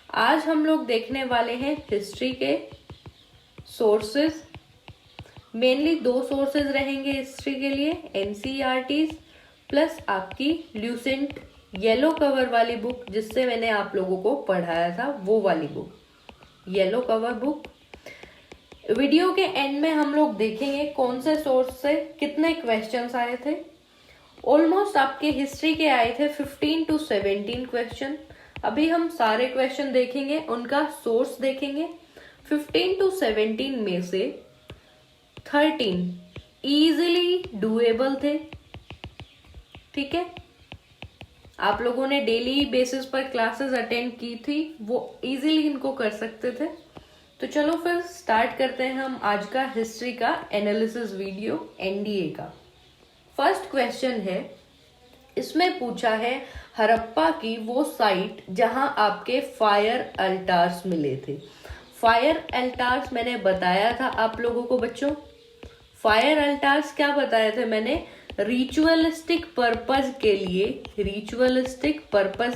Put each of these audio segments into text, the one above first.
आज हम लोग देखने वाले हैं हिस्ट्री के सोर्सेज। मेनली 2 सोर्सेज रहेंगे हिस्ट्री के लिए, एनसीईआरटीज प्लस आपकी ल्यूसेंट येलो कवर वाली बुक, जिससे मैंने आप लोगों को पढ़ाया था, वो वाली book, yellow cover book. Video के एंड में हम लोग देखेंगे कौन से सोर्स से कितने क्वेश्चंस आए थे। ऑलमोस्ट आपके हिस्ट्री के आए थे 15 to 17 क्वेश्चन। अभी हम सारे क्वेश्चन देखेंगे, उनका सोर्स देखेंगे। 15 to 17 में से 13 इजीली डुएबल थे, ठीक है। आप लोगों ने डेली बेसिस पर क्लासेस अटेंड की थी, वो इजीली इनको कर सकते थे। तो चलो फिर स्टार्ट करते हैं हम आज का हिस्ट्री का एनालिसिस वीडियो, एनडीए का। फर्स्ट क्वेश्चन है, इसमें पूछा है हड़प्पा की वो साइट जहां आपके फायर अल्टार्स मिले थे। फायर अल्टार्स मैंने बताया था आप लोगों को बच्चों। फायर अल्टार्स क्या बताए थे मैंने, रिचुअलिस्टिक पर्पस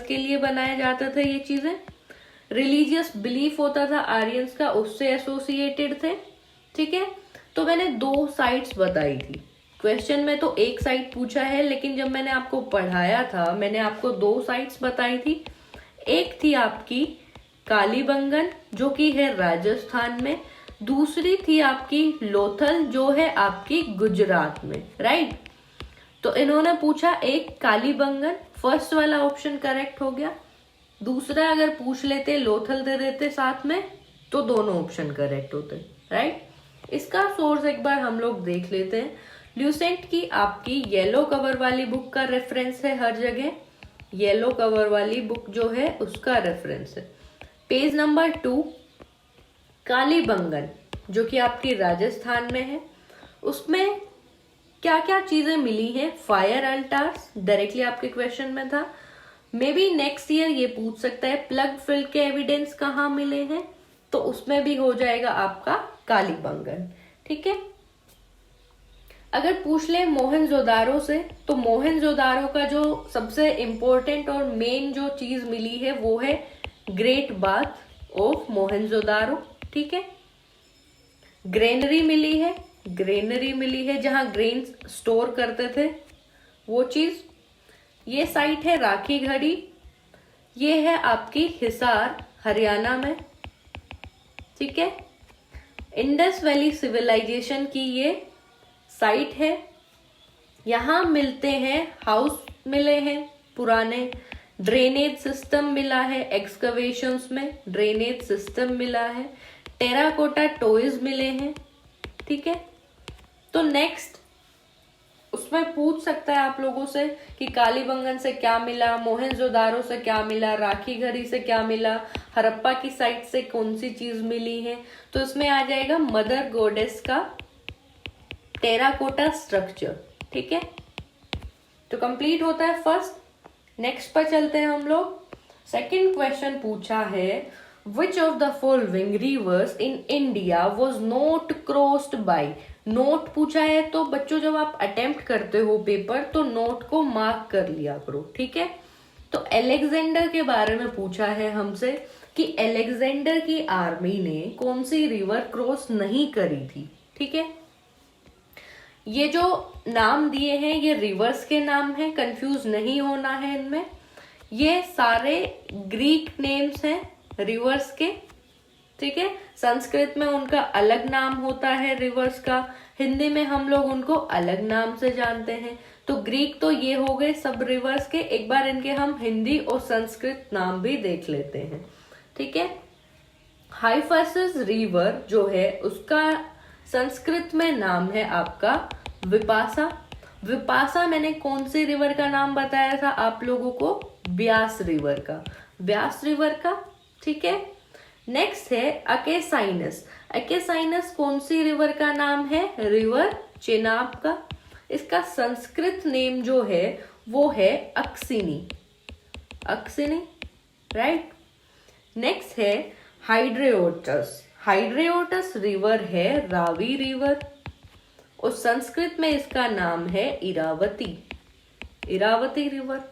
के लिए बनाए जाते थे ये चीजें। रिलीजियस बिलीफ होता था आर्यंस का, उससे एसोसिएटेड थे, ठीक है। तो मैंने 2 साइट्स बताई थी। क्वेश्चन में तो एक साइट पूछा है, लेकिन जब मैंने आपको पढ़ाया था मैंने आपको 2 साइट्स बताई थी। एक थी आपकी कालीबंगन जो कि है राजस्थान में, दूसरी थी आपकी लोथल जो है आपकी गुजरात में, राइट। तो इन्होंने पूछा एक कालीबंगन, फर्स्ट वाला ऑप्शन करेक्ट हो गया। दूसरा अगर पूछ लेते, लोथल दे देते साथ में, तो दोनों ऑप्शन करेक्ट होते, राइट। इसका सोर्स एक बार हम लोग देख लेते हैं। ल्यूसेंट की आपकी येलो कवर वाली बुक का रेफरेंस है हर जगह, येलो कवर वाली बुक जो है उसका रेफरेंस है। पेज नंबर 2 कालीबंगन जो कि आपकी राजस्थान में है, उसमें क्या क्या चीजें मिली हैं। फायर अल्टार्स डायरेक्टली आपके क्वेश्चन में था। मे बी नेक्स्ट ईयर ये पूछ सकता है प्लग फिल के एविडेंस कहाँ मिले हैं, तो उसमें भी हो जाएगा आपका कालीबंगन, ठीक है। अगर पूछ ले मोहनजोदारो से, तो मोहनजोदारो का जो सबसे इंपॉर्टेंट और मेन जो चीज मिली है वो है ग्रेट बाथ ऑफ मोहनजोदारो, ठीक है। ग्रेनरी मिली है जहां ग्रेन्स स्टोर करते थे, वो चीज। ये साइट है राखी घड़ी, ये है आपकी हिसार हरियाणा में, ठीक है। इंडस वैली सिविलाइजेशन की ये साइट है। यहां मिलते हैं हाउस मिले हैं पुराने, ड्रेनेज सिस्टम मिला है, एक्सकवेशंस में ड्रेनेज सिस्टम मिला है, टेराकोटा टॉयज मिले हैं, ठीक है। तो नेक्स्ट उसमें पूछ सकता है आप लोगों से कि कालीबंगन से क्या मिला, मोहनजोदारो से क्या मिला, राखी घड़ी से क्या मिला, हड़प्पा की साइट से कौन सी चीज मिली है। तो इसमें आ जाएगा मदर गॉडेस का टेराकोटा स्ट्रक्चर, ठीक है। तो कंप्लीट होता है फर्स्ट। नेक्स्ट पर चलते हैं हम लोग। सेकंड क्वेश्चन पूछा है, which of the following rivers in India was not crossed by. Note पूछा है, तो बच्चों जब आप अटेम्प्ट करते हो पेपर तो नोट को मार्क कर लिया करो, ठीक है। तो अलेक्जेंडर के बारे में पूछा है हमसे कि अलेक्जेंडर की आर्मी ने कौन सी रिवर क्रॉस नहीं करी थी, ठीक है। ये जो नाम दिए हैं ये रिवर्स के नाम हैं, कंफ्यूज नहीं होना है इनमें। ये सारे ग्रीक नेम्स हैं रिवर्स के, ठीक है। संस्कृत में उनका अलग नाम होता है रिवर्स का, हिंदी में हम लोग उनको अलग नाम से जानते हैं। तो ग्रीक तो ये हो गए सब रिवर्स के, एक बार इनके हम हिंदी और संस्कृत नाम भी देख लेते हैं, ठीक है। हाइफासिस रिवर जो है उसका संस्कृत में नाम है आपका विपासा। विपासा मैंने कौन सी रिवर का नाम बताया था आप लोगों को, ब्यास रिवर का, ठीक है। नेक्स्ट है अकेसाइनस। अकेसाइनस कौन सी रिवर का नाम है, रिवर चेनाब का। इसका संस्कृत नेम जो है वो है अक्सिनी, राइट। नेक्स्ट है हाइड्रेओटस। हाइड्रेओटस रिवर है रावी रिवर, और संस्कृत में इसका नाम है इरावती रिवर।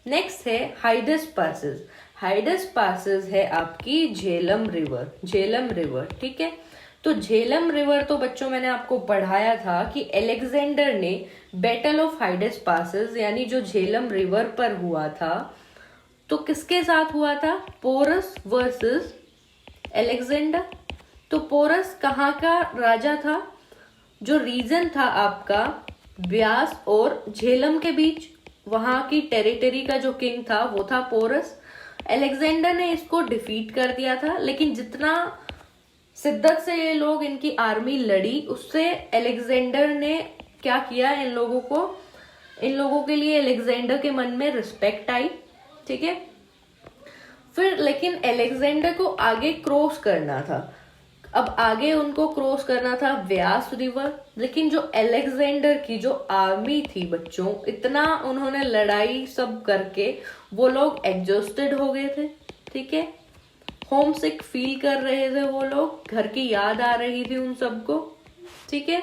नेक्स्ट है हाइडस्पर्सिस। हाइडस पासेस है आपकी झेलम रिवर, ठीक है। तो झेलम रिवर तो बच्चों मैंने आपको पढ़ाया था कि अलेक्जेंडर ने बैटल ऑफ हाइडस पासेस यानी जो झेलम रिवर पर हुआ था, तो किसके साथ हुआ था? Porus versus Alexander. तो पोरस कहाँ का राजा था? जो रीजन था आपका ब्यास और झेलम के बीच, वहां की टेरिटरी का जो किंग था वो था पोरस। अलेक्जेंडर ने इसको डिफीट कर दिया था, लेकिन जितना शिद्दत से ये लोग इनकी आर्मी लड़ी, उससे अलेक्जेंडर ने क्या किया, इन लोगों के लिए अलेक्जेंडर के मन में रिस्पेक्ट आई, ठीक है। फिर लेकिन अलेक्जेंडर को आगे क्रॉस करना था। अब आगे उनको क्रॉस करना था व्यास रिवर, लेकिन जो अलेक्जेंडर की जो आर्मी थी बच्चों, इतना उन्होंने लड़ाई सब करके वो लोग एग्जॉस्टेड हो गए थे, ठीक है। होम सिक फील कर रहे थे वो लोग, घर की याद आ रही थी उन सबको, ठीक है।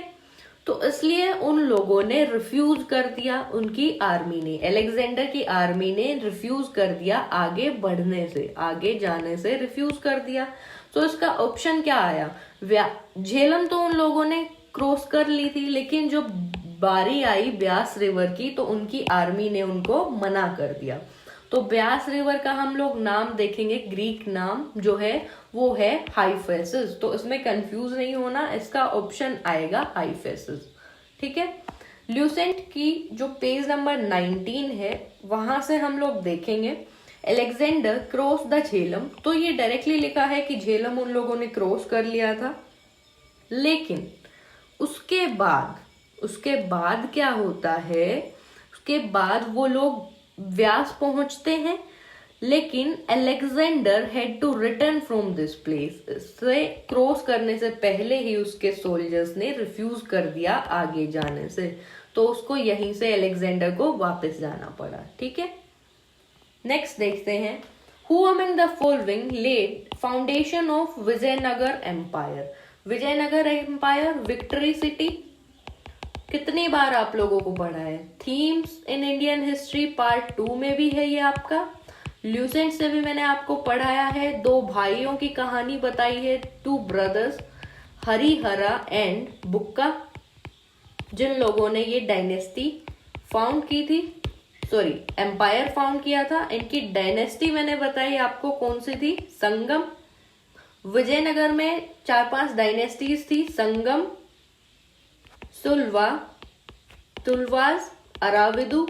तो इसलिए उन लोगों ने रिफ्यूज कर दिया, उनकी आर्मी ने, अलेक्जेंडर की आर्मी ने रिफ्यूज कर दिया आगे बढ़ने से, आगे जाने से रिफ्यूज कर दिया। तो इसका ऑप्शन क्या आया? झेलम तो उन लोगों ने क्रॉस कर ली थी, लेकिन जो बारी आई ब्यास रिवर की तो उनकी आर्मी ने उनको मना कर दिया। तो ब्यास रिवर का हम लोग नाम देखेंगे, ग्रीक नाम जो है वो है हाइफेसिस। तो इसमें कंफ्यूज नहीं होना, इसका ऑप्शन आएगा हाइफेसिस, ठीक है। ल्यूसेंट की जो पेज नंबर 19 है वहां से हम लोग देखेंगे अलेक्जेंडर क्रॉस द झेलम। तो ये डायरेक्टली लिखा है कि झेलम उन लोगों ने क्रॉस कर लिया था, लेकिन उसके बाद क्या होता है? उसके बाद वो लोग व्यास पहुंचते हैं, लेकिन Alexander had to return from this place. इससे क्रॉस करने से पहले ही उसके सोल्जर्स ने रिफ्यूज कर दिया आगे जाने से, तो उसको यहीं से अलेक्जेंडर को वापस जाना पड़ा, ठीक है। नेक्स्ट देखते हैं, who among the following led foundation of Vijayanagara empire? Vijayanagara empire victory city कितनी बार आप लोगों को पढ़ा है? Themes in Indian history part 2 में भी है ये आपका। ल्यूसेंट से भी मैंने आपको पढ़ाया है, दो भाइयों की कहानी बताई है, टू ब्रदर्स हरिहरा एंड बुक्का, जिन लोगों ने ये डायनेस्टी फाउंड की थी, सॉरी एम्पायर फाउंड किया था। इनकी डायनेस्टी मैंने बताई आपको कौन सी थी? संगम। विजयनगर में 4-5 डायनेस्टीज थी, संगम, सुलवा, तुलवाज, अराविदु,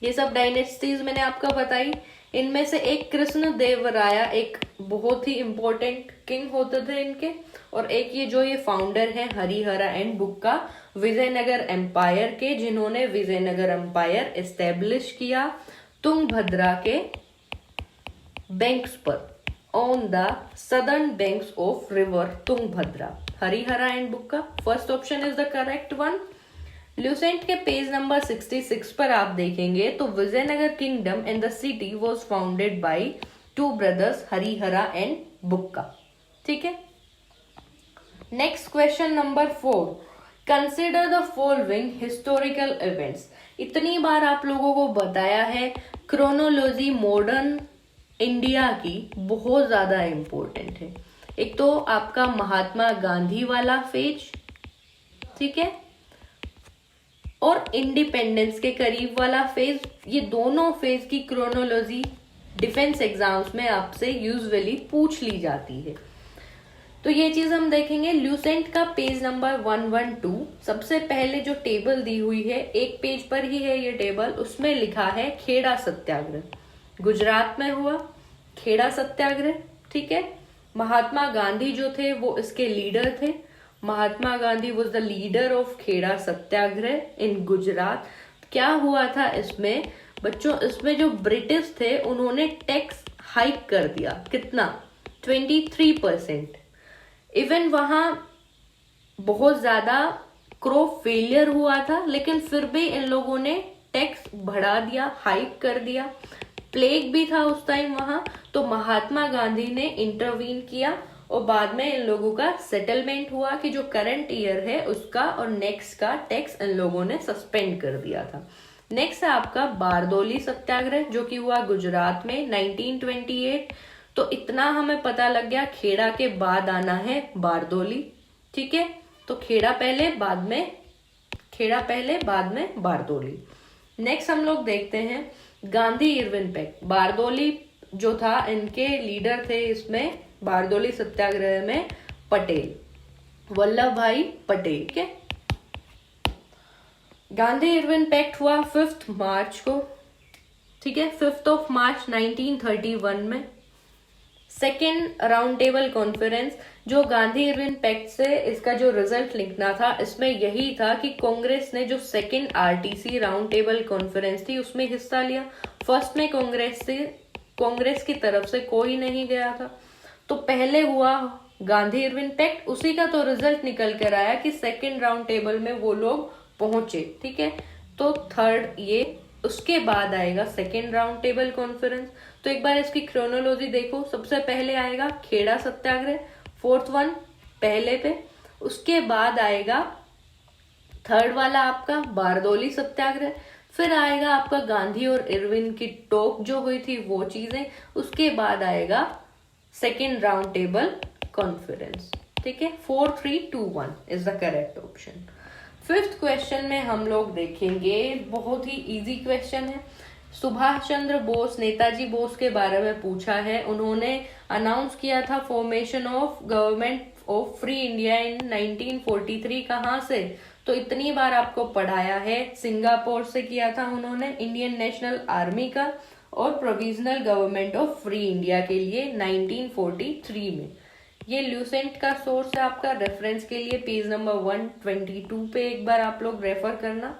ये सब डायनेस्टीज मैंने आपको बताई। इनमें से एक कृष्ण देवराया एक बहुत ही इंपॉर्टेंट किंग होते थे इनके, और एक ये फाउंडर है हरिहरा एंड बुक्का विजयनगर एम्पायर के, जिन्होंने विजयनगर एम्पायर एस्टेब्लिश किया तुंगभद्रा के बैंक्स पर, on the southern banks of river Tungabhadra. Harihara and Bukka, first option is the correct one. Lucent के पेज नंबर 66 पर आप देखेंगे तो Vijayanagara kingdom and the city was founded by two brothers Harihara and Bukka, ठीक है। Next question number 4, consider the following historical events. इतनी बार आप लोगों को बताया है, क्रोनोलॉजी मॉडर्न इंडिया की बहुत ज्यादा इंपॉर्टेंट है। एक तो आपका महात्मा गांधी वाला फेज, ठीक है, और इंडिपेंडेंस के करीब वाला फेज। ये दोनों फेज की क्रोनोलॉजी डिफेंस एग्जाम्स में आपसे यूजुअली पूछ ली जाती है, तो ये चीज हम देखेंगे। ल्यूसेंट का पेज नंबर 112, सबसे पहले जो टेबल दी हुई है, एक पेज पर ही है ये टेबल, उसमें लिखा है खेड़ा सत्याग्रह, गुजरात में हुआ खेड़ा सत्याग्रह, ठीक है। महात्मा गांधी जो थे वो इसके लीडर थे। Mahatma Gandhi was the leader of Kheda Satyagraha in Gujarat. क्या हुआ था इसमें बच्चों? इसमें जो ब्रिटिश थे उन्होंने टैक्स हाइक कर दिया, कितना? 23%। इवन वहां बहुत ज्यादा क्रॉप फेलियर हुआ था, लेकिन फिर भी इन लोगों ने टैक्स बढ़ा दिया, हाइक कर दिया। प्लेग भी था उस टाइम वहां, तो महात्मा गांधी ने इंटरवीन किया और बाद में इन लोगों का सेटलमेंट हुआ कि जो करंट ईयर है उसका और नेक्स्ट का टैक्स इन लोगों ने सस्पेंड कर दिया था। नेक्स्ट है आपका बारदोली सत्याग्रह जो कि हुआ गुजरात में 1928। तो इतना हमें पता लग गया, खेड़ा के बाद आना है बारदोली। ठीक है, तो खेड़ा पहले बाद में बारदोली। नेक्स्ट हम लोग देखते हैं गांधी इरविन पैक्ट। बारदोली जो था, इनके लीडर थे इसमें बारदोली सत्याग्रह में पटेल, वल्लभ भाई पटेल के। गांधी इरविन पैक्ट हुआ 5 मार्च को। ठीक है, 5 मार्च 1931 में। सेकेंड राउंड टेबल कॉन्फ्रेंस जो गांधी इरविन पैक्ट से इसका जो रिजल्ट लिखना था, इसमें यही था कि कांग्रेस ने जो second RTC round table conference थी उसमें हिस्सा लिया। फर्स्ट में कांग्रेस की तरफ से कोई नहीं गया था। तो पहले हुआ गांधी इरविन पैक्ट, उसी का तो रिजल्ट निकल कर आया कि सेकेंड राउंड टेबल में वो लोग पहुंचे। ठीक है, तो थर्ड ये, उसके बाद आएगा सेकेंड राउंड टेबल कॉन्फ्रेंस। तो एक बार इसकी क्रोनोलॉजी देखो, सबसे पहले आएगा खेड़ा सत्याग्रह, 4th वन पहले पे। उसके बाद आएगा थर्ड वाला आपका बारदोली सत्याग्रह। फिर आएगा आपका गांधी और इरविन की टॉक जो हुई थी वो चीजें। उसके बाद आएगा सेकेंड राउंड टेबल कॉन्फ्रेंस। ठीक है, 4, 3, 2, 1 is the correct option. 5th question में हम लोग देखेंगे, बहुत ही इजी क्वेश्चन है। सुभाष चंद्र बोस, नेताजी बोस के बारे में पूछा है। उन्होंने अनाउंस किया था formation of government of free India in 1943। कहाँ से? तो इतनी बार आपको पढ़ाया है, सिंगापुर से किया था उन्होंने इंडियन नेशनल आर्मी का और provisional government of free India के लिए 1943 में। ये ल्यूसेंट का सोर्स है आपका, रेफरेंस के लिए पेज नंबर 122 पे एक बार आप लोग रेफर करना।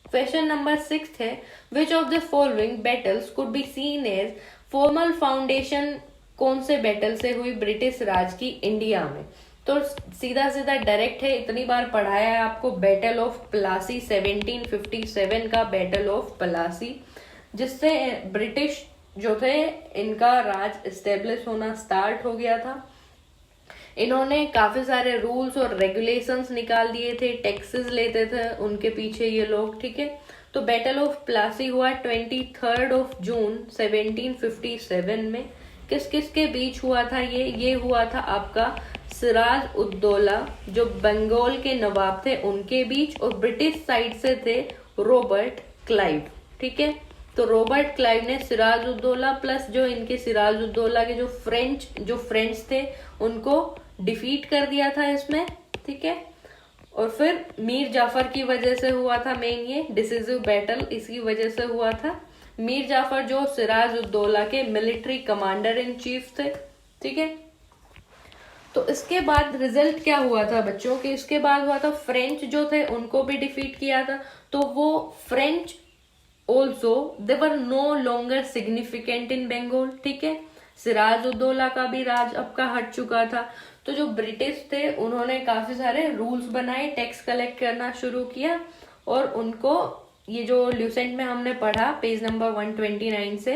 क्वेश्चन नंबर 6 है, which of the following battles could be seen as formal foundation? कौन से बैटल से हुई ब्रिटिश राज की इंडिया में? तो सीधा सीधा डायरेक्ट है, इतनी बार पढ़ाया है आपको। बैटल ऑफ प्लासी 1757 का बैटल ऑफ प्लासी, जिससे ब्रिटिश जो थे इनका राज एस्टेब्लिश होना स्टार्ट हो गया था। इन्होंने काफी सारे रूल्स और रेगुलेशंस निकाल दिए थे, टैक्सेस लेते थे उनके पीछे ये लोग। ठीक है, तो बैटल ऑफ प्लासी हुआ 23 जून 1757 में। किस किस के बीच हुआ था ये हुआ था आपका सिराज उद्दौला जो बंगाल के नवाब थे उनके बीच, और ब्रिटिश साइड से थे रॉबर्ट क्लाइव। ठीक है, तो रॉबर्ट क्लाइव ने सिराज उद्दौला प्लस जो इनके सिराज उद्दौला के जो फ्रेंड्स थे उनको डिफीट कर दिया था इसमें। ठीक है, और फिर मीर जाफर की वजह से हुआ था मेन ये डिसिसिव बैटल, इसी वजह से हुआ था। मीर जाफर जो सिराज उद्दौला के मिलिट्री कमांडर इन चीफ थे। ठीक है, तो इसके बाद रिजल्ट क्या हुआ था बच्चों के? इसके बाद हुआ था फ्रेंच जो थे उनको भी डिफीट किया था। तो वो French also they were no longer significant in Bengal. ठीक है, सिराज उद्दौला का भी राज अब का हट चुका था। तो जो ब्रिटिश थे उन्होंने काफी सारे रूल्स बनाए, टैक्स कलेक्ट करना शुरू किया, और उनको ये जो ल्यूसेंट में हमने पढ़ा पेज नंबर 129 से,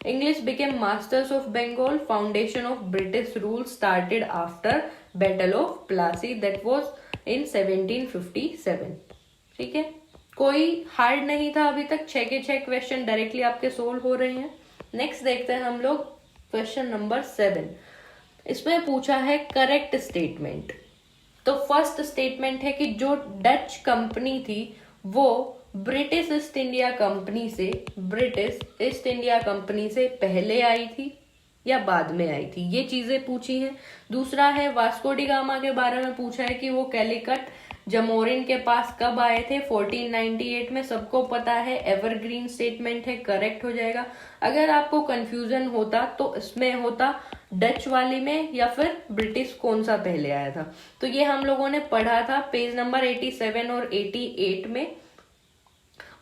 English became masters of Bengal, foundation of British rule started after battle of Plassey that was in 1757। ठीक है, कोई हार्ड नहीं था अभी तक, 6 के 6 क्वेश्चन डायरेक्टली आपके सोल्व हो रहे हैं। नेक्स्ट देखते हैं हम लोग क्वेश्चन नंबर 7। इसमें पूछा है करेक्ट स्टेटमेंट। तो फर्स्ट स्टेटमेंट है कि जो डच कंपनी थी वो ब्रिटिश ईस्ट इंडिया कंपनी से पहले आई थी या बाद में आई थी, ये चीजें पूछी हैं। दूसरा है वास्को डी गामा के बारे में पूछा है कि वो कैलिकट जमोरिन के पास कब आए थे? 1498 में। सबको पता है, एवरग्रीन स्टेटमेंट है, करेक्ट हो जाएगा। अगर आपको कंफ्यूजन होता तो इसमें होता डच वाली में या फिर ब्रिटिश कौन सा पहले आया था। तो ये हम लोगों ने पढ़ा था पेज नंबर 87 और 88 में।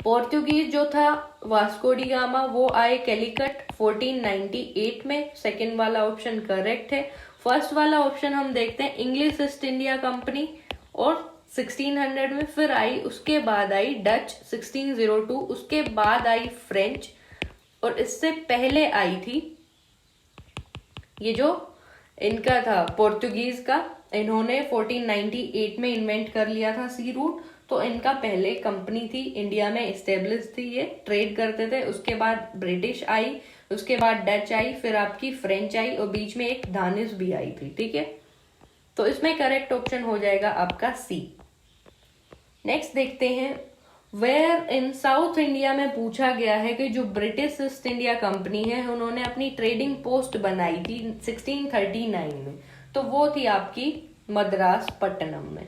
पोर्तुगीज जो था वास्को डी गामा वो आए कैलिकट 1498 में। सेकेंड वाला ऑप्शन करेक्ट है। फर्स्ट वाला ऑप्शन हम देखते हैं, इंग्लिश ईस्ट इंडिया कंपनी और 1600 में फिर आई, उसके बाद आई डच 1602, उसके बाद आई फ्रेंच, और इससे पहले आई थी ये जो इनका था पोर्तुगीज का, इन्होंने 1498 में इन्वेंट कर लिया था सी रूट। तो इनका पहले कंपनी थी, इंडिया में इस्टेब्लिश थी, ये ट्रेड करते थे। उसके बाद ब्रिटिश आई, उसके बाद डच आई, फिर आपकी फ्रेंच आई और बीच में एक दानिश भी आई थी। ठीक है, तो इसमें करेक्ट ऑप्शन हो जाएगा आपका सी। नेक्स्ट देखते हैं, वेयर इन साउथ इंडिया में पूछा गया है कि जो ब्रिटिश ईस्ट इंडिया कंपनी है उन्होंने अपनी ट्रेडिंग पोस्ट बनाई थी 1639 में, तो वो थी आपकी मद्रास पट्टनम में।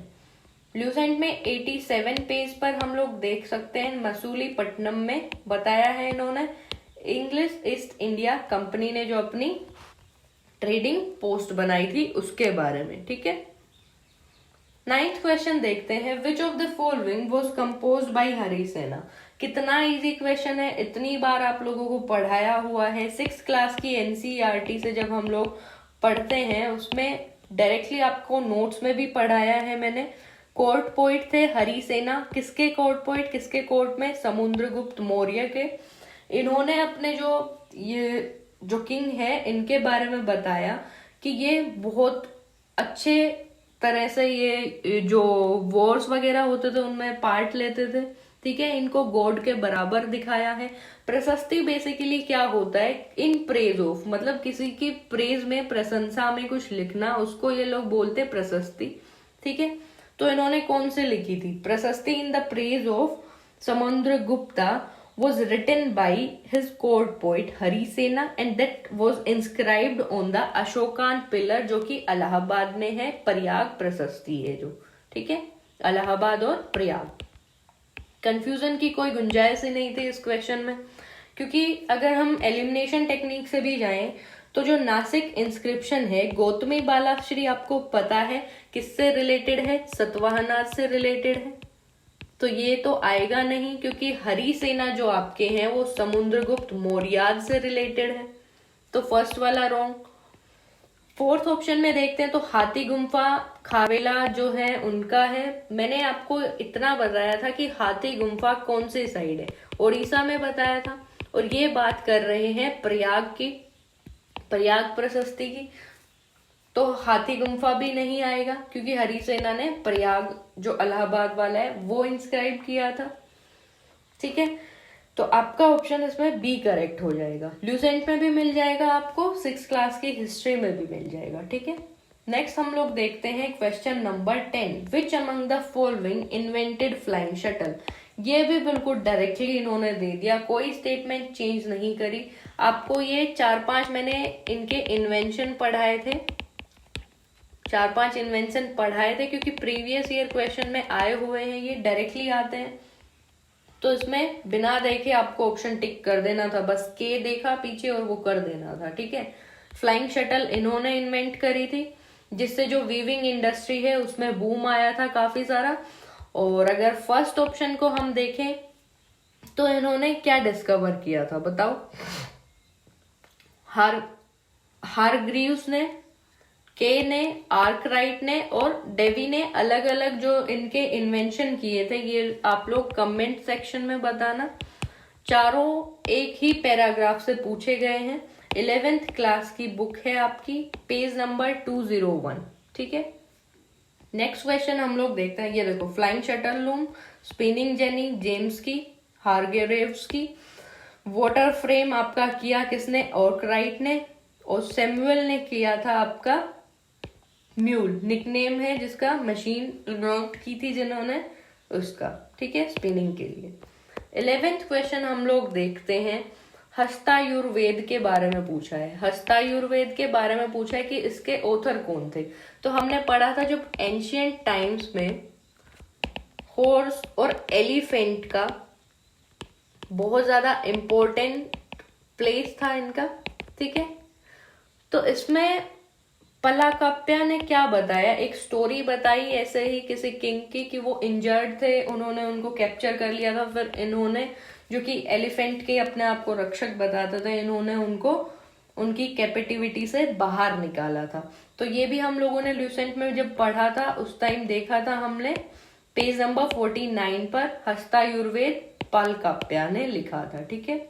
ल्यूसेंट में 87 पेज पर हम लोग देख सकते हैं, मसूलीपट्टनम में बताया है इन्होंने, इंग्लिश ईस्ट इंडिया कंपनी ने जो अपनी ट्रेडिंग पोस्ट बनाई थी उसके बारे में। ठीक है, 9th क्वेश्चन देखते हैं, which of the following was composed by Harisena. कितना इजी क्वेश्चन है, इतनी बार आप लोगों को पढ़ाया हुआ है। 6th क्लास की एनसीईआरटी से जब हम लोग पढ़ते हैं उसमें डायरेक्टली आपको नोट्स में भी पढ़ाया है मैंने। कोर्ट पोइट थे हरिसेना, किसके कोर्ट पोइट, किसके कोर्ट में, समुद्रगुप्त मौर्य के। इन्होंने अपने जो किंग है इनके बारे में बताया कि ये बहुत अच्छे तरह से ये जो वॉर्स वगैरह होते थे उनमें पार्ट लेते थे। ठीक है, इनको गॉड के बराबर दिखाया है। प्रशस्ति बेसिकली क्या होता है, इन प्रेज ऑफ, मतलब किसी की प्रेज में, प्रशंसा में कुछ लिखना, उसको ये लोग बोलते प्रशस्ति। ठीक है, तो इन्होंने कौन से लिखी थी, Prashasti in the praise of Samudragupta was written by his court poet Harisena and that was inscribed on the Ashokan pillar, जो कि इलाहाबाद में है। प्रयाग प्रशस्ति है जो, ठीक है, इलाहाबाद और प्रयाग। कंफ्यूजन की कोई गुंजाइश ही नहीं थी इस क्वेश्चन में, क्योंकि अगर हम एलिमिनेशन टेक्निक से भी जाएं तो जो नासिक इंस्क्रिप्शन है गौतमी बालाश्री, आपको पता है किससे रिलेटेड है, सतवाहनाथ से रिलेटेड है, तो ये तो आएगा नहीं, क्योंकि हरिसेना जो आपके हैं वो समुद्रगुप्त मौर्याद से रिलेटेड है, तो फर्स्ट वाला रॉन्ग। 4th ऑप्शन में देखते हैं, तो हाथी गुम्फा खावेला जो है उनका है। मैंने आपको इतना बताया था कि हाथी गुम्फा कौन सी साइड है, उड़ीसा में बताया था, और ये बात कर रहे हैं प्रयाग की, प्रयाग प्रशस्ति की, तो हाथी गुम्फा भी नहीं आएगा, क्योंकि हरिसेना ने प्रयाग जो इलाहाबाद वाला है वो इंस्क्राइब किया था। ठीक है, तो आपका ऑप्शन इसमें बी करेक्ट हो जाएगा। ल्यूसेंट में भी मिल जाएगा आपको, 6th क्लास की हिस्ट्री में भी मिल जाएगा। ठीक है, नेक्स्ट हम लोग देखते हैं question number 10, which among the following invented flying shuttle. ये भी बिल्कुल डायरेक्टली इन्होंने दे दिया, कोई स्टेटमेंट चेंज नहीं करी। आपको ये 4-5 मैंने इनके इन्वेंशन पढ़ाए थे, 4-5 इन्वेंशन पढ़ाए थे, क्योंकि प्रीवियस ईयर क्वेश्चन में आए हुए हैं, ये डायरेक्टली आते हैं, तो इसमें बिना देखे आपको ऑप्शन टिक कर देना था, बस के देखा पीछे और वो कर देना था। ठीक है, फ्लाइंग शटल इन्होंने इन्वेंट करी थी, जिससे जो वीविंग इंडस्ट्री है उसमें बूम आया था काफी सारा। और अगर फर्स्ट ऑप्शन को हम देखें तो इन्होंने क्या डिस्कवर किया था बताओ, हारग्रीव्स ने, के ने, आर्कराइट ने और डेवी ने अलग अलग जो इनके इन्वेंशन किए थे, ये आप लोग कमेंट सेक्शन में बताना। चारों एक ही पैराग्राफ से पूछे गए हैं। 11th क्लास की बुक है आपकी, पेज नंबर 201। ठीक है, नेक्स्ट क्वेश्चन हम लोग देखते हैं। ये देखो, flying shuttle loom, spinning jenny James की, हारग्रीव्स की। वाटर फ्रेम आपका किया किसने, आर्कराइट ने, और सैमुअल ने किया था आपका म्यूल, निकनेम है जिसका, मशीन इन्वेंट की थी जिन्होंने उसका। ठीक है, स्पिनिंग के लिए। 11th क्वेश्चन हम लोग देखते हैं, हस्तायुर्वेद के बारे में पूछा है। हस्तायुर्वेद के बारे में पूछा है कि इसके ऑथर कौन थे। तो हमने पढ़ा था जब एंशियंट टाइम्स में हॉर्स और एलिफेंट का बहुत ज्यादा इम्पोर्टेंट प्लेस था इनका। ठीक है, तो इसमें पलाकाप्या ने क्या बताया, एक स्टोरी बताई ऐसे ही किसी किंग की कि वो इंजर्ड थे, उन्होंने उनको कैप्चर कर लिया था, फिर इन्होंने जो कि एलिफेंट के अपने आप को रक्षक बताते थे, इन्होंने उनको उनकी कैपेटिविटी से बाहर निकाला था। तो ये भी हम लोगों ने ल्यूसेंट में जब पढ़ा था उस टाइम देखा था हमने, पेज नंबर 49 पर हस्तायुर्वेद पलाकाप्या ने लिखा था। ठीक है,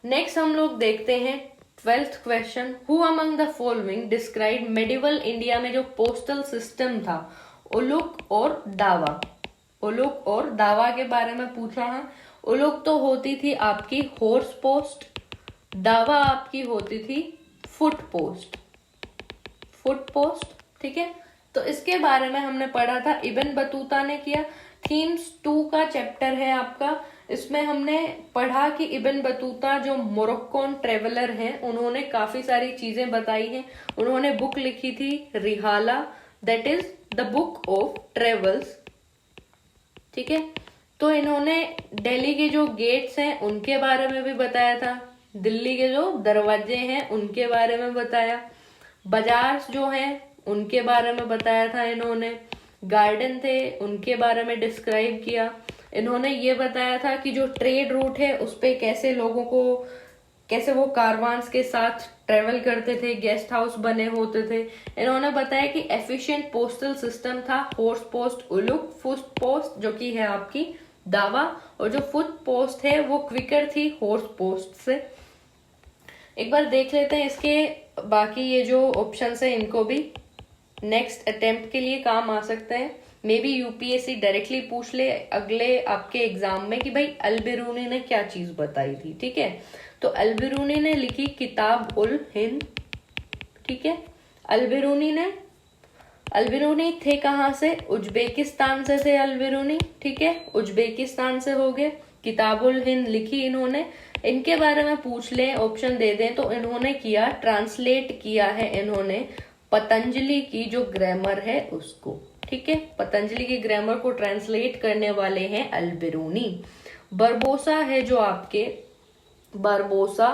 नेक्स्ट हम लोग देखते हैं 12th question, who among the following describe medieval India में जो पोस्टल सिस्टम था, उलुक और दावा। उलुक और दावा के बारे में पूछा है। उलुक तो होती थी आपकी हॉर्स पोस्ट, दावा आपकी होती थी फुट पोस्ट, फुट पोस्ट। ठीक है, तो इसके बारे में हमने पढ़ा था, इब्न बतूता ने किया। थीम्स 2 का चैप्टर है आपका, इसमें हमने पढ़ा कि इब्न बतूता जो मोरक्कोन ट्रेवलर हैं, उन्होंने काफी सारी चीजें बताई हैं। उन्होंने बुक लिखी थी Rihla, that is the book of travels. ठीक है, तो इन्होंने दिल्ली के जो गेट्स हैं उनके बारे में भी बताया था, दिल्ली के जो दरवाजे हैं उनके बारे में बताया, बाजार जो हैं उनके बारे में बताया था इन्होंने, गार्डन थे उनके बारे में डिस्क्राइब किया। इन्होंने ये बताया था कि जो ट्रेड रूट है उस पे कैसे लोगों को, कैसे वो कारवान्स के साथ ट्रेवल करते थे, गेस्ट हाउस बने होते थे। इन्होंने बताया कि एफिशिएंट पोस्टल सिस्टम था, horse post Uluk, foot post जो कि है आपकी दावा, और जो फुट पोस्ट है वो क्विकर थी हॉर्स पोस्ट से। एक बार देख लेते हैं इसके बाकी ये जो ऑप्शन है, इनको भी नेक्स्ट अटेम्प्ट के लिए काम आ सकते हैं। मे बी यूपीएससी डायरेक्टली पूछ ले अगले आपके एग्जाम में कि भाई अल-बिरूनी ने क्या चीज बताई थी। ठीक है, तो अल-बिरूनी ने लिखी किताब उल हिंद। ठीक है, अल-बिरूनी थे कहाँ से, उज्बेकिस्तान से थे अल-बिरूनी। ठीक है, उज्बेकिस्तान से हो गए। किताब उल हिंद लिखी इन्होंने। इनके बारे में पूछ लें, ऑप्शन दे दें, तो इन्होंने किया, ट्रांसलेट किया है इन्होंने पतंजलि की जो ग्रामर है उसको। ठीक है, पतंजलि की ग्रामर को ट्रांसलेट करने वाले हैं अल-बिरूनी। बरबोसा है जो आपके, बरबोसा,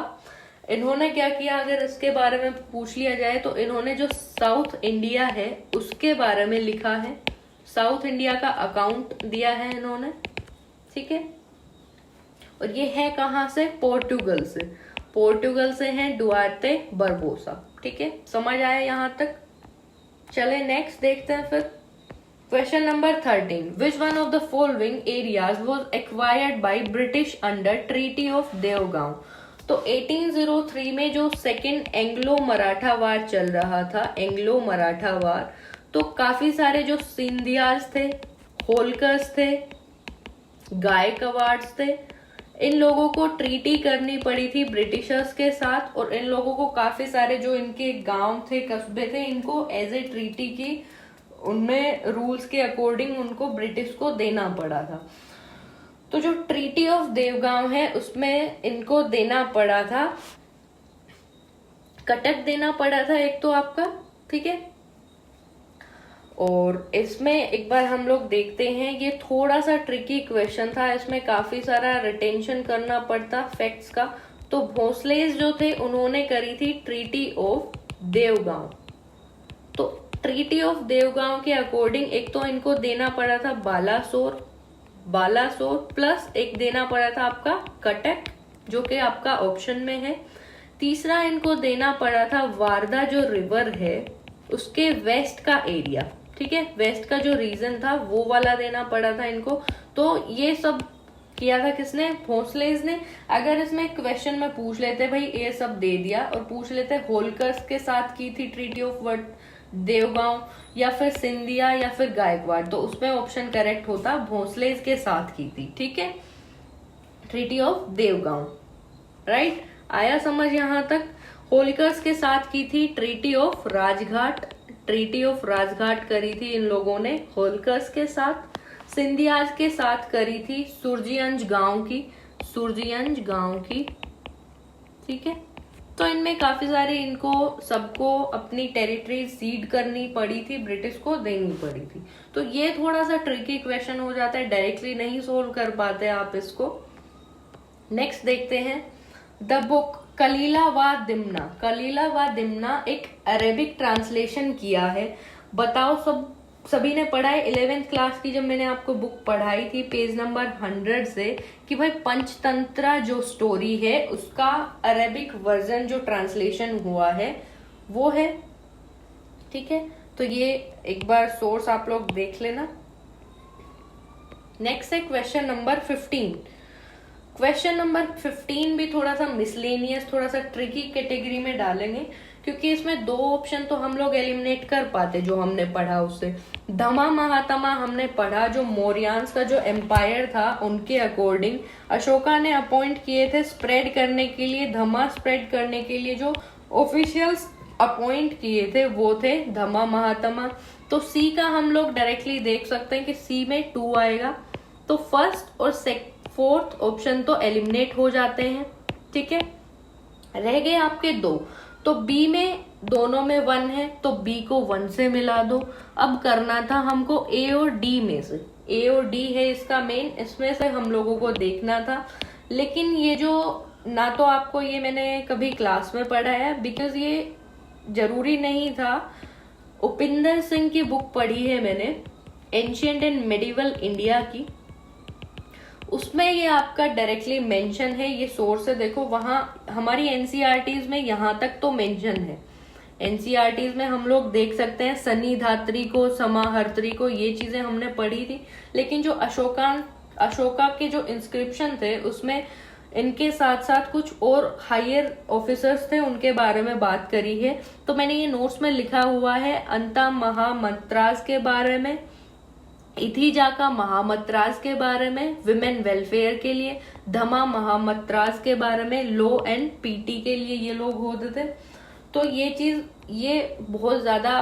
इन्होंने क्या किया, अगर इसके बारे में पूछ लिया जाए तो इन्होंने जो साउथ इंडिया है उसके बारे में लिखा है, साउथ इंडिया का अकाउंट दिया है इन्होंने। ठीक है, और ये है कहाँ से, पोर्टुगल से, पोर्टुगल से हैं डुआर्ते बरबोसा। ठीक है, समझ आया यहाँ तक। चले नेक्स्ट देखते हैं फिर question number 13। Which one of the following areas was acquired by British under treaty of Devgaon. तो 1803 में जो सेकेंड एंग्लो मराठा वार चल रहा था, एंग्लो मराठा वार, तो काफी सारे जो सिंधियाज थे, होलकर्स थे, गायकवाड्स थे, इन लोगों को ट्रीटी करनी पड़ी थी ब्रिटिशर्स के साथ, और इन लोगों को काफी सारे जो इनके गांव थे, कस्बे थे, इनको एज ए ट्रीटी की, उनमें रूल्स के अकॉर्डिंग उनको ब्रिटिश को देना पड़ा था। तो जो ट्रीटी ऑफ देवगांव है उसमें इनको देना पड़ा था, कटक देना पड़ा था एक तो आपका। ठीक है, और इसमें एक बार हम लोग देखते हैं, ये थोड़ा सा ट्रिकी क्वेश्चन था, इसमें काफी सारा रिटेंशन करना पड़ता फैक्ट्स का। तो भोसलेज जो थे उन्होंने करी थी ट्रीटी ऑफ देवगांव। तो ट्रीटी ऑफ देवगांव के अकॉर्डिंग एक तो इनको देना पड़ा था बालासोर, बालासोर प्लस एक देना पड़ा था आपका कटक, जो कि आपका ऑप्शन में है। तीसरा इनको देना पड़ा था वारदा जो रिवर है उसके वेस्ट का एरिया। ठीक है, वेस्ट का जो रीजन था वो वाला देना पड़ा था इनको। तो ये सब किया था किसने, भोसलेज ने। अगर इसमें क्वेश्चन में पूछ लेते भाई ये सब दे दिया, और पूछ लेते होलकर्स के साथ की थी ट्रीटी ऑफ देवगांव, या फिर सिंधिया, या फिर गायकवाड़, तो उसमें ऑप्शन करेक्ट होता भोसलेज के साथ की थी। ठीक है, ट्रीटी ऑफ देवगांव। राइट, आया समझ यहाँ तक। होलकर्स के साथ की थी treaty of Rajghat, treaty of Rajghat करी थी इन लोगों ने होलकर्स के साथ। सिंधियाज के साथ करी थी सुरजीअंज गांव की, सुरजीअंज गांव की। ठीक है, तो इनमें काफी सारे इनको सबको अपनी टेरिटरी सीड करनी पड़ी थी, ब्रिटिश को देनी पड़ी थी। तो ये थोड़ा सा ट्रिकी क्वेश्चन हो जाता है, डायरेक्टली नहीं सोल्व कर पाते आप इसको। नेक्स्ट देखते हैं द बुक कलीला व दिमना। कलीला व दिमना एक अरेबिक ट्रांसलेशन किया है। बताओ सभी ने पढ़ा है 11th क्लास की, जब मैंने आपको बुक पढ़ाई थी पेज नंबर 100 से, कि भाई पंचतंत्रा जो स्टोरी है उसका अरेबिक वर्जन जो ट्रांसलेशन हुआ है वो है। ठीक है, तो ये एक बार सोर्स आप लोग देख लेना। नेक्स्ट है क्वेश्चन नंबर 15। क्वेश्चन नंबर 15 भी थोड़ा सा मिसलेनियस, थोड़ा सा ट्रिकी कैटेगरी में डालेंगे, क्योंकि इसमें 2 ऑप्शन तो हम लोग एलिमिनेट कर पाते जो हमने पढ़ा उससे। धमा महातमा हमने पढ़ा, जो मौर्यान्स का जो एम्पायर था उनके अकॉर्डिंग अशोका ने अपॉइंट किए थे स्प्रेड करने के लिए, धमा स्प्रेड करने के लिए जो ऑफिशियल्स अपॉइंट किए थे वो थे धमा महातमा। तो सी का हम लोग डायरेक्टली देख सकते हैं कि सी में 2 आएगा। तो फर्स्ट और फोर्थ ऑप्शन तो एलिमिनेट हो जाते हैं, ठीक है। रह गए आपके 2, तो बी में दोनों में 1 है तो बी को 1 से मिला दो। अब करना था हमको ए और डी में से, ए और डी है इसका मेन, इसमें से हम लोगों को देखना था। लेकिन ये जो ना तो आपको ये मैंने कभी क्लास में पढ़ा है, बिकॉज ये जरूरी नहीं था। उपिंदर सिंह की बुक पढ़ी है मैंने, एंशिएंट एंड मेडिवल इंडिया की, उसमें ये आपका डायरेक्टली मेंशन है, ये सोर्स है देखो वहां हमारी एनसीईआरटीज में यहाँ तक तो मेंशन है। एनसीईआरटीज में हम लोग देख सकते हैं सनी धात्री को, समाहर्त्री को, ये चीजें हमने पढ़ी थी। लेकिन जो अशोका के जो इंस्क्रिप्शन थे उसमें इनके साथ साथ कुछ और हायर ऑफिसर्स थे उनके बारे में बात करी है। तो मैंने ये नोट्स में लिखा हुआ है अंता महामंत्रास के बारे में, इथिजाका महामंत्रास के बारे में, विमेन वेलफेयर के लिए, धमा महामंत्रास के बारे में, लॉ एंड पीटी के लिए ये लोग होते थे। तो ये चीज ये बहुत ज्यादा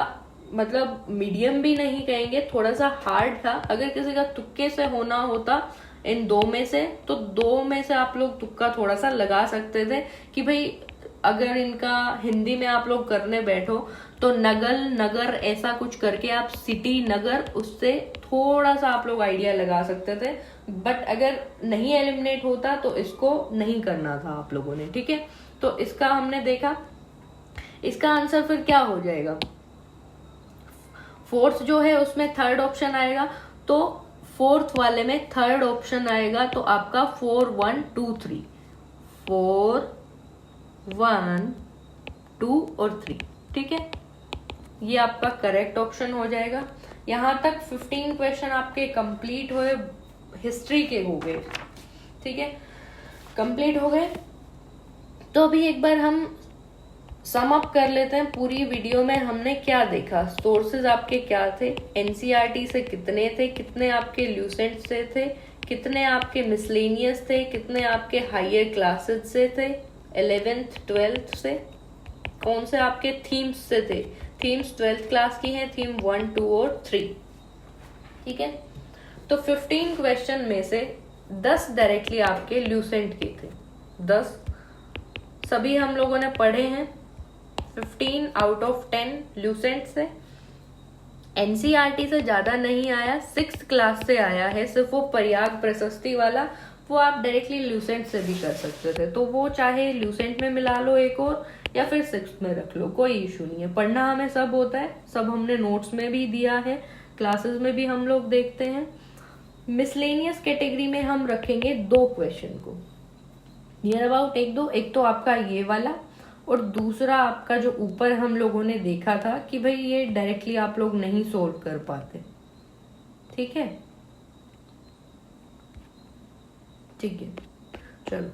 मतलब मीडियम भी नहीं कहेंगे, थोड़ा सा हार्ड था। अगर किसी का तुक्के से होना होता इन 2 में से, तो 2 में से आप लोग तुक्का थोड़ा सा लगा सकते थे कि भाई अगर इनका हिंदी में आप लोग करने बैठो तो नगल नगर ऐसा कुछ करके आप सिटी नगर, उससे थोड़ा सा आप लोग आइडिया लगा सकते थे। बट अगर नहीं एलिमिनेट होता तो इसको नहीं करना था आप लोगों ने, ठीक है। तो इसका हमने देखा, इसका आंसर फिर क्या हो जाएगा, फोर्थ जो है उसमें थर्ड ऑप्शन आएगा, तो फोर्थ वाले में थर्ड ऑप्शन आएगा तो आपका 4 1 2 3, 4 1 2 और 3, ठीक है। ये आपका करेक्ट ऑप्शन हो जाएगा। यहां तक 15 क्वेश्चन आपके कंप्लीट हुए, हिस्ट्री के हो गए, ठीक है, कंप्लीट हो गए। तो अभी एक बार हम सम अप कर लेते हैं पूरी वीडियो में हमने क्या देखा। सोर्सेज आपके क्या थे, एनसीईआरटी से कितने थे, कितने आपके ल्यूसेंट से थे, कितने आपके मिसलेनियस थे, कितने आपके हायर क्लासेस से थे, 11th 12th से, कौन से आपके थीम्स से थे। थीम्स 12th क्लास की हैं, थीम 1 2 और 3, ठीक है। तो 15 क्वेश्चन में से 10 डायरेक्टली आपके ल्यूसेंट के थे, 10 सभी हम लोगों ने पढ़े हैं। 15 आउट ऑफ 10 ल्यूसेंट से। एनसीईआरटी से ज्यादा नहीं आया, 6th क्लास से आया है सिर्फ वो प्रयाग प्रशस्ति वाला, वो आप डायरेक्टली ल्यूसेंट से भी कर सकते थे। तो वो चाहे ल्यूसेंट में मिला लो एक और, या फिर 6th में रख लो, कोई इशू नहीं है। पढ़ना हमें सब होता है, सब हमने नोट्स में भी दिया है, क्लासेस में भी हम लोग देखते हैं। मिसलेनियस कैटेगरी में हम रखेंगे 2 क्वेश्चन को, नियर अबाउट 1-2, एक तो आपका ये वाला और दूसरा आपका जो ऊपर हम लोगों ने देखा था कि भाई ये डायरेक्टली आप लोग नहीं सोल्व कर पाते, ठीक है, ठीक है। चलो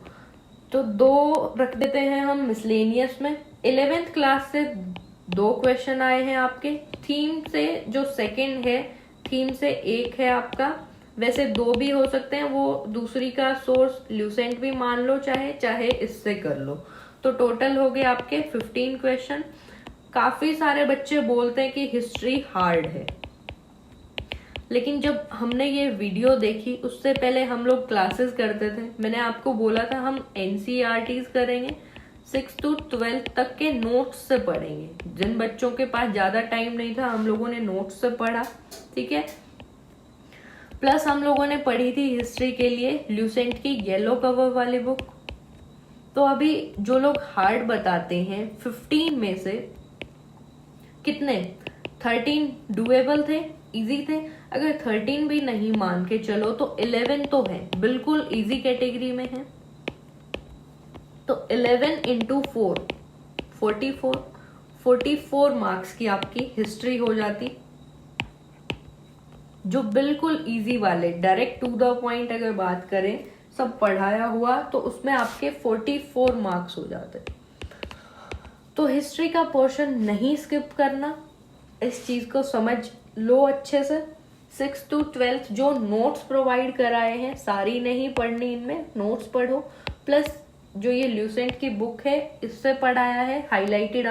तो 2 रख देते हैं हम मिसलेनियस में। 11th क्लास से 2 क्वेश्चन आए हैं आपके, थीम से जो सेकंड है, थीम से 1 है आपका, वैसे 2 भी हो सकते हैं, वो दूसरी का सोर्स ल्यूसेंट भी मान लो, चाहे इससे कर लो। तो टोटल हो गए आपके 15 क्वेश्चन। काफी सारे बच्चे बोलते हैं कि हिस्ट्री हार्ड है, लेकिन जब हमने ये वीडियो देखी उससे पहले हम लोग क्लासेस करते थे, मैंने आपको बोला था हम एनसीईआरटीज करेंगे, 6 to 12 तक के नोट्स से पढ़ेंगे। जिन बच्चों के पास ज्यादा टाइम नहीं था हम लोगों ने नोट्स से पढ़ा, ठीक है। प्लस हम लोगों ने पढ़ी थी हिस्ट्री के लिए ल्यूसेंट की येलो कवर वाली बुक। तो अभी जो लोग हार्ड बताते हैं 15 में से कितने, 13 डुएबल थे, इजी थे। अगर 13 भी नहीं मान के चलो तो 11 तो है, बिल्कुल इजी कैटेगरी में है। तो 11 into 4 44 मार्क्स की आपकी हिस्ट्री हो जाती, जो बिल्कुल इजी वाले डायरेक्ट टू द पॉइंट अगर बात करें सब पढ़ाया हुआ, तो उसमें आपके 44 मार्क्स हो जाते। तो हिस्ट्री का पोर्शन नहीं स्किप करना, इस चीज को समझ लो अच्छे से। 6th to 12th जो नोट्स प्रोवाइड कराए हैं, सारी नहीं पढ़नी, इनमें नोट्स पढ़ो, प्लस जो ये ल्यूसेंट की बुक है इससे पढ़ाया है, हाईलाइटेड